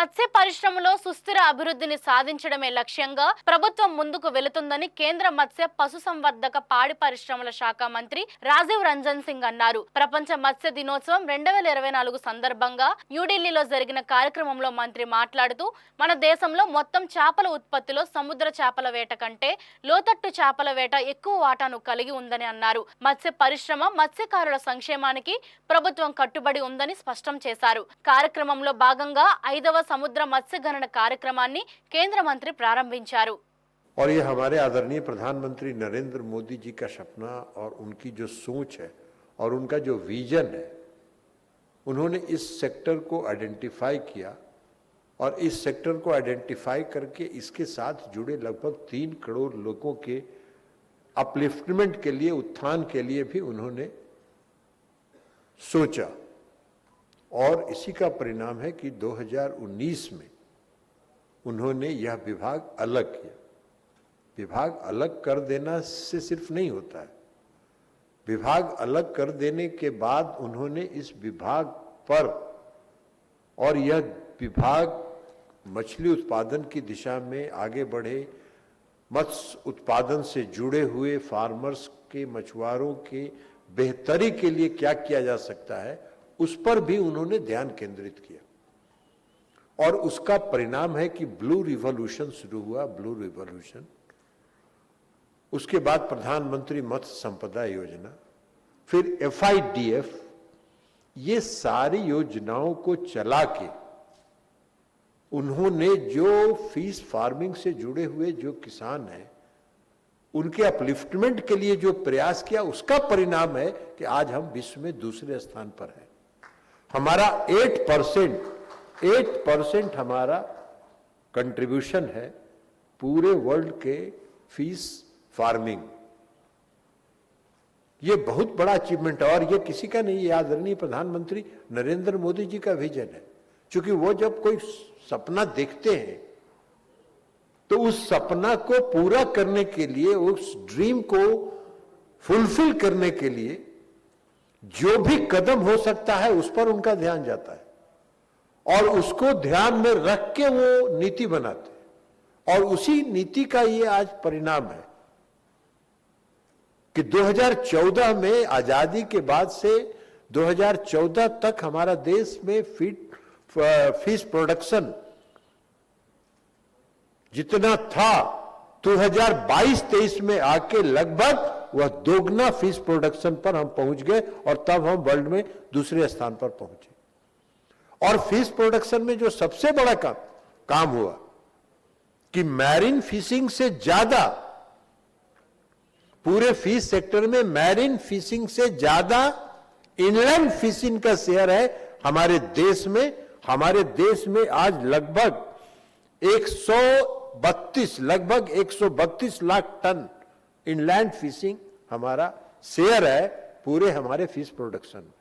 మత్స్య పరిశ్రమలో సుస్థిర అభివృద్ధిని సాధించడమే లక్ష్యంగా ప్రభుత్వం ముందుకు వెళుతుందని కేంద్ర మత్స్య పశుసంవర్ధక పాడి పరిశ్రమల శాఖ మంత్రి రాజీవ్ రంజన్ సింగ్ అన్నారు. ప్రపంచ మత్స్య దినోత్సవం 2024 సందర్భంగా న్యూఢిల్లీలో జరిగిన కార్యక్రమంలో మంత్రి మాట్లాడుతూ మన దేశంలో మొత్తం చేపల ఉత్పత్తిలో సముద్ర చేపల వేట కంటే లోతట్టు చేపల వేట ఎక్కువ వాటాను కలిగి ఉందని అన్నారు. మత్స్య పరిశ్రమ మత్స్యకారుల సంక్షేమానికి ప్రభుత్వం కట్టుబడి ఉందని స్పష్టం చేశారు. కార్యక్రమంలో భాగంగా 5వ సముద్ర మత్స్య గణన కార్యక్రమాన్ని కేంద్ర మంత్రి ప్రారంభించారు. और ये हमारे आदरणीय प्रधानमंत्री नरेंद्र मोदी जी का सपना और उनकी जो सोच है और उनका जो विजन है, उन्होंने इस सेक्टर को आइडेंटिफाई किया और इस सेक्टर को आइडेंटिफाई करके इसके साथ जुड़े लगभग 3 करोड़ लोगों के अपलिफ्टमेंट के लिए, उत्थान के लिए भी उन्होंने सोचा और इसी का परिणाम है कि 2019 में उन्होंने यह विभाग अलग किया। विभाग अलग कर देना से सिर्फ नहीं होता है, विभाग अलग कर देने के बाद उन्होंने इस विभाग पर, और यह विभाग मछली उत्पादन की दिशा में आगे बढ़े, मत्स्य उत्पादन से जुड़े हुए फार्मर्स के, मछुआरों के बेहतरी के लिए क्या किया जा सकता है, उस पर भी उन्होंने ध्यान केंद्रित किया। और उसका परिणाम है कि ब्लू रिवॉल्यूशन शुरू हुआ, ब्लू रिवॉल्यूशन, उसके बाद प्रधानमंत्री मत्स्य संपदा योजना, फिर FIDF, ये सारी योजनाओं को चला के उन्होंने जो फिश फार्मिंग से जुड़े हुए जो किसान हैं उनके अपलिफ्टमेंट के लिए जो प्रयास किया, उसका परिणाम है कि आज हम विश्व में दूसरे स्थान पर हैं। हमारा 8% हमारा कंट्रीब्यूशन है पूरे वर्ल्ड के फिश फार्मिंग। ये बहुत बड़ा अचीवमेंट है और ये किसी का नहीं, ये आदरणीय प्रधानमंत्री नरेंद्र मोदी जी का विजन है। क्योंकि वो जब कोई सपना देखते हैं तो उस सपना को पूरा करने के लिए, उस ड्रीम को फुलफिल करने के लिए जो भी कदम हो सकता है उस पर उनका ध्यान जाता है और उसको ध्यान में रख के वो नीति बनाते हैं और उसी नीति का ये आज परिणाम है कि 2014 में आजादी के बाद से 2014 तक हमारा देश में फिश प्रोडक्शन जितना था 2022-23 में आके लगभग वह दोगुना फिश प्रोडक्शन पर हम पहुंच गए और तब हम वर्ल्ड में दूसरे स्थान पर पहुंचे। और फिश प्रोडक्शन में जो सबसे बड़ा काम हुआ कि मैरीन फिशिंग से ज्यादा, पूरे फिश सेक्टर में मैरीन फिशिंग से ज्यादा इनलैंड फिशिंग का शेयर है हमारे देश में। हमारे देश में आज लगभग 132 लाख टन इनलैंड फिशिंग हमारा शेयर है पूरे हमारे फिश प्रोडक्शन में।